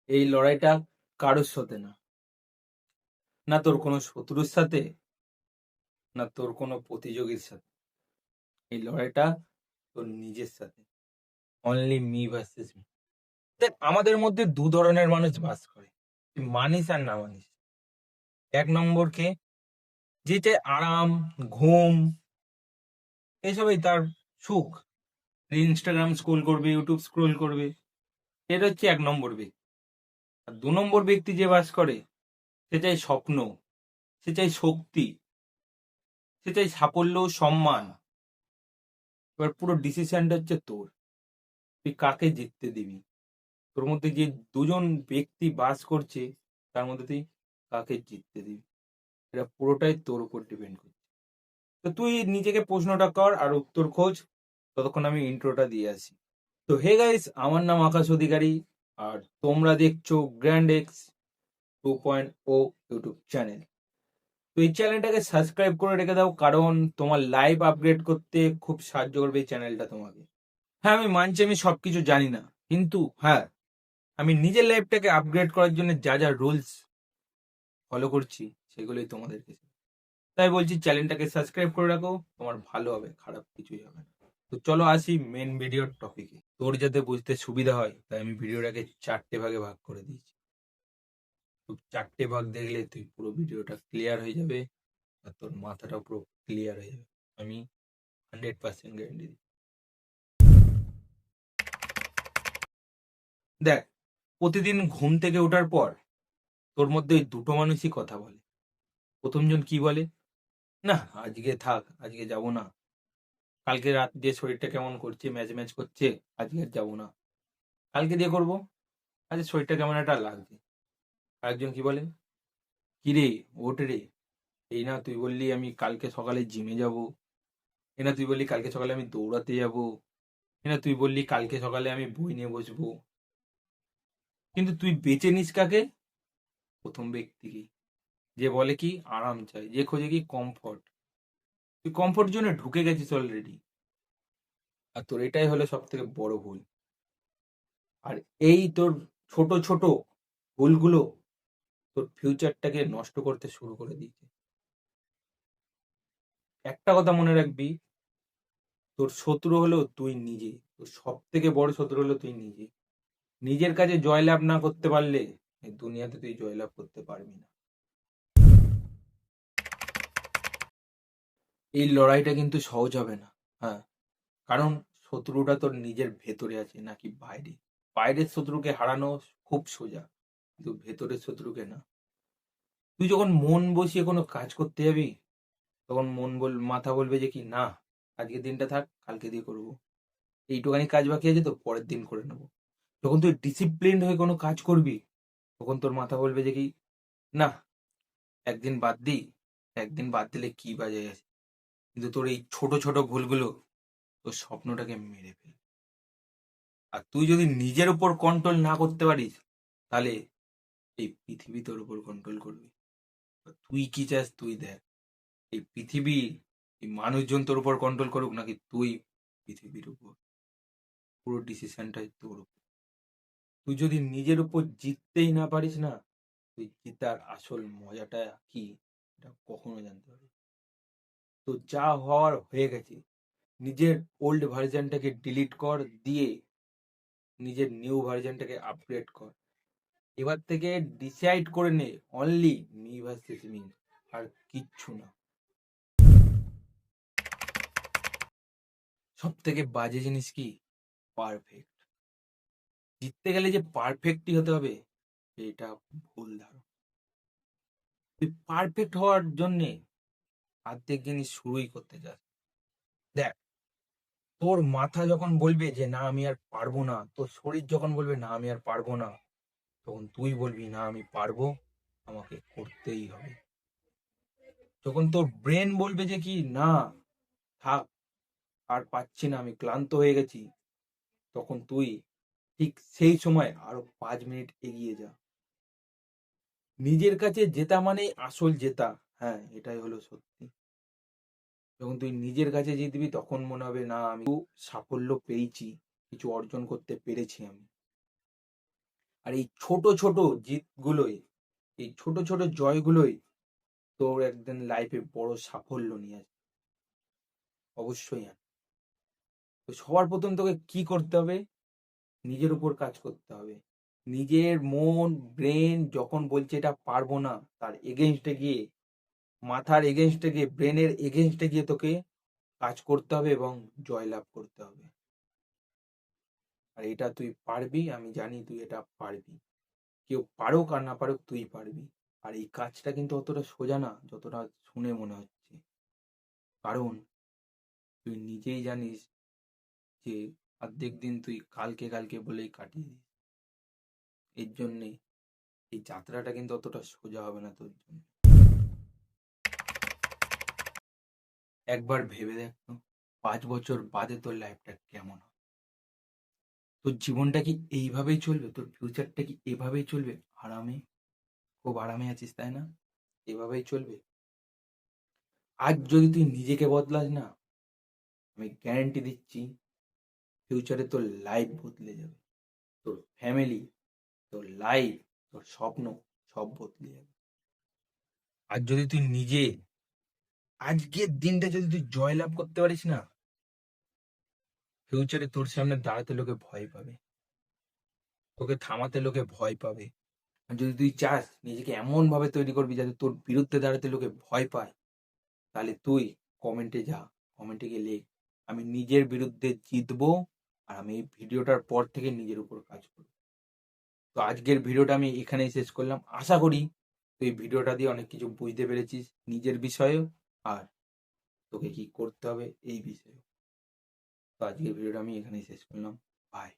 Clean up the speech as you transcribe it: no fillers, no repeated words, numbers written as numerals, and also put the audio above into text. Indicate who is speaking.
Speaker 1: এই লড়াইটা কারোর সাথে না, না তোর কোনো শত্রুর সাথে, না তোর কোনো প্রতিযোগীর সাথে। এই লড়াইটা তোর নিজের সাথে। Only me versus me. দেখ, আমাদের মধ্যে দু ধরনের মানুষ বাস করে, তুই মানিস আর না মানিস। এক নম্বর কে, যে চায় আরাম, ঘুম, এসবই তার সুখ। ইনস্টাগ্রাম স্ক্রোল করবে, ইউটিউব স্ক্রোল করবে, এটা হচ্ছে এক নম্বর ব্যক্তি। আর দু নম্বর ব্যক্তি যে বাস করে, সে চাই স্বপ্ন, সে চাই শক্তি, সে চাই সাফল্য, সম্মান। এবার পুরো ডিসিশনটা হচ্ছে তোর, তুই কাকে জিততে দিবি। তোর মধ্যে যে দুজন ব্যক্তি বাস করছে, তার মধ্যে তুই কাকে জিততে দিবি, এটা পুরোটাই তোর উপর ডিপেন্ড করছে। তো তুই নিজেকে প্রশ্নটা কর আর উত্তর খোঁজ, ততক্ষণ আমি ইন্ট্রোটা দিয়ে আসি। তো হে গাইস, আমার নাম আকাশ অধিকারী, আর তোমরা দেখছো গ্র্যান্ড এক্স 2.0 ইউটিউব চ্যানেল। তো এই চ্যানেলটাকে সাবস্ক্রাইব করে রেখে দাও, কারণ তোমার লাইভ আপগ্রেড করতে খুব সাহায্য করবে এই চ্যানেলটা তোমাকে। হ্যাঁ, আমি মানছি আমি সবকিছু জানি না, কিন্তু হ্যাঁ, আমি নিজের লাইফটাকে আপগ্রেড করার জন্য যা যা রুলস ফলো করছি, সেগুলোই তোমাদেরকে। তাই বলছি, চ্যানেলটাকে সাবস্ক্রাইব করে রাখো, তোমার ভালো হবে, খারাপ কিছুই হবে না। তো চলো আসি মেন ভিডিওর টপিকে। তোর যাতে বুঝতে সুবিধা হয়, তাই আমি ভিডিওটাকে 4টে ভাগে ভাগ করে দিয়েছি। তো 4টে ভাগ দেখলে তুই পুরো ভিডিওটা ক্লিয়ার হয়ে যাবে, আর তোর মাথাটা পুরো ক্লিয়ার হয়ে যাবে, আমি 100% গ্যারেন্টি দিই। দেখ, প্রতিদিন ঘুম থেকে ওঠার পর তোর মধ্যে ওই দুটো মানুষই কথা বলে। প্রথমজন কি বলে, না আজকে থাক, আজকে যাব না, কালকে রাত দিয়ে শরীরটা কেমন করছে, ম্যাচ ম্যাচ করছে, আজকে আর যাবো না, কালকে দিয়ে করবো, আজকে শরীরটা কেমন একটা লাগছে। আরেকজন কি বলে, কি রে, ওঠ রে, এই না তুই বললি আমি কালকে সকালে জিমে যাব, এই না তুই বললি কালকে সকালে আমি দৌড়াতে যাব, এই না তুই বললি কালকে সকালে আমি বই নিয়ে বসবো। কিন্তু তুই বেছে নিস কাকে, প্রথম ব্যক্তিকে, যে বলে কি আরাম চাই, যে খোঁজে কি কমফর্ট। তুই কমফর্ট জোনে ঢুকে গেছিস অলরেডি, আর তোর এটাই হলো সব থেকে বড় ভুল। আর এই তোর ছোট ছোট ভুলগুলো তোর ফিউচারটাকে নষ্ট করতে শুরু করে দিয়েছে। একটা কথা মনে রাখবি, তোর শত্রু হলো তুই নিজে, তোর সব থেকে বড় শত্রু হলো তুই নিজে। নিজের কাছে জয়লাভ না করতে পারলে এই দুনিয়াতে তুই জয়লাভ করতে পারবি না। এই লড়াইটা কিন্তু সহজ হবে না। হ্যাঁ, কারণ শত্রুটা তোর নিজের ভেতরে আছে, নাকি বাইরে। বাইরের শত্রুকে হারানো খুব সোজা, কিন্তু ভেতরের শত্রুকে না। তুই যখন মন বসিয়ে কোনো কাজ করতে যাবি, তখন মাথা বলবে যে কি না, আজকের দিনটা থাক, কালকে দিয়ে করবো, এইটুখানি কাজ বাকি আছে তো পরের দিন করে নেবো। যখন তুই ডিসিপ্লিনড হয়ে কোনো কাজ করবি, তখন তোর মাথা বলবে যে কি না, একদিন বাদ দিই, একদিন বাদ দিলে কি বাজে আছে। কিন্তু তোর এই ছোট ছোট ভুলগুলো তোর স্বপ্নটাকে মেরে ফেলবে। আর তুই যদি নিজের উপর কন্ট্রোল না করতে পারিস, তাহলে এই পৃথিবী তোর উপর কন্ট্রোল করবে। তুই কি চাস তুই দেখ, এই পৃথিবী, এই মানুষজন তোর উপর কন্ট্রোল করুক, নাকি তুই পৃথিবীর উপর, পুরো ডিসিশনটাই তোর উপর। তুই যদি নিজের উপর জিততেই না পারিস না, তুই জেতার আসল মজাটা কি, এটা কখনো জানতে পারবি। তো যা হওয়ার হয়ে গেছে, নিজের ওল্ড ভার্জনটাকে ডিলিট কর, দিয়ে নিজের নিউ ভার্জনটাকে আপগ্রেড কর। এবার থেকে ডিসাইড করে নে, অনলি মি ভার্সেস মি, আর কিচ্ছু না। সব থেকে বাজে জিনিস কি, পারফেক্ট। জিততে গেলে যে পারফেক্টই হতে হবে, এটা ভুল ধারণা। তুই পারফেক্ট হওয়ার জন্যে অর্ধেক জিনিস শুরুই করতে চাস। দেখ, তোর মাথা যখন বলবে যে না আমি আর পারবো না, তোর শরীর যখন বলবে না আমি আর পারবো না, তখন তুই বলবি না আমি পারবো, আমাকে করতেই হবে। যখন তোর ব্রেন বলবে যে কি না, থাক, আর পাচ্ছি না, আমি ক্লান্ত হয়ে গেছি, তখন তুই ঠিক সেই সময় আরো 5 মিনিট এগিয়ে যা। নিজের কাছে জেতা মানে আসল জেতা। হ্যাঁ, এটাই হলো সত্যি। যখন তুই নিজের কাছে জিতবি, তখন মনে হবে না আমি সাফল্য পেয়েছি, কিছু অর্জন করতে পেরেছি আমি। আর এই ছোট ছোট জিতগুলোই, এই ছোট ছোট জয়গুলোই তোর একদিন লাইফে বড় সাফল্য নিয়ে আসবে। অবশ্যই আন। তো সবার প্রথম তোকে কি করতে হবে? নিজের উপর কাজ করতে হবে। নিজের মন, ব্রেন যখন বলছে এটা পারবো না, তার এগেইনস্টে গিয়ে, মাথার এগেইনস্টে গিয়ে, ব্রেনের এগেইনস্টে গিয়ে তোকে কাজ করতে হবে এবং জয়লাভ করতে হবে। আর এটা তুই পারবি, আমি জানি তুই এটা পারবি। কেউ পারুক আর না পারুক, তুই পারবি। আর এই কাজটা কিন্তু অতটা সোজা না যতটা শুনে মনে হচ্ছে। কারণ তুই নিজেই জানিস যে অর্ধেক দিন তুই কালকে কালকে বলেই কাটিয়ে দিস। এর জন্যে এই যাত্রাটা কিন্তু অতটা সোজা হবে না তোর জন্য। একবার ভেবে দেখ তো, 5 বছর বাদে তোর লাইফটা কেমন হবে? তোর জীবনটা কি এইভাবেই চলবে? তোর ফিউচারটা কি এভাবেই চলবে? আরামে, খুব আরামে আছিস তাই না? এভাবেই চলবে? আজ যদি তুই নিজেকে বদলাস না, আমি গ্যারান্টি দিচ্ছি ফিউচারে তোর লাইফ বদলে যাবে। তোর ফ্যামিলি, তোর লাইফ, তোর স্বপ্ন সব বদলে যাবে। আর যদি তুই নিজে আজকের দিনটা যদি তুই জয়লাভ করতে পারিস না, ফিউচারে তোর সামনে দাঁড়াতে লোকে ভয় পাবে, তোকে থামাতে লোকে ভয় পাবে। আর যদি তুই চাস নিজেকে এমন ভাবে তৈরি করবি যাতে তোর বিরুদ্ধে দাঁড়াতে লোকে ভয় পায়, তাহলে তুই কমেন্টে যা, কমেন্টে গিয়ে লেখ আমি নিজের বিরুদ্ধে জিতবো, আর আমি এই ভিডিওটার পর থেকে নিজের উপর কাজ করবো। তো আজকের ভিডিওটা আমি এখানেই শেষ করলাম। আশা করি তুই এই ভিডিওটা দিয়ে অনেক কিছু বুঝতে পেরেছিস নিজের বিষয়েও, আর তোকে কি করতে হবে এই বিষয়ে। তো আজকের ভিডিওটা আমি এখানেই শেষ করলাম। বাই।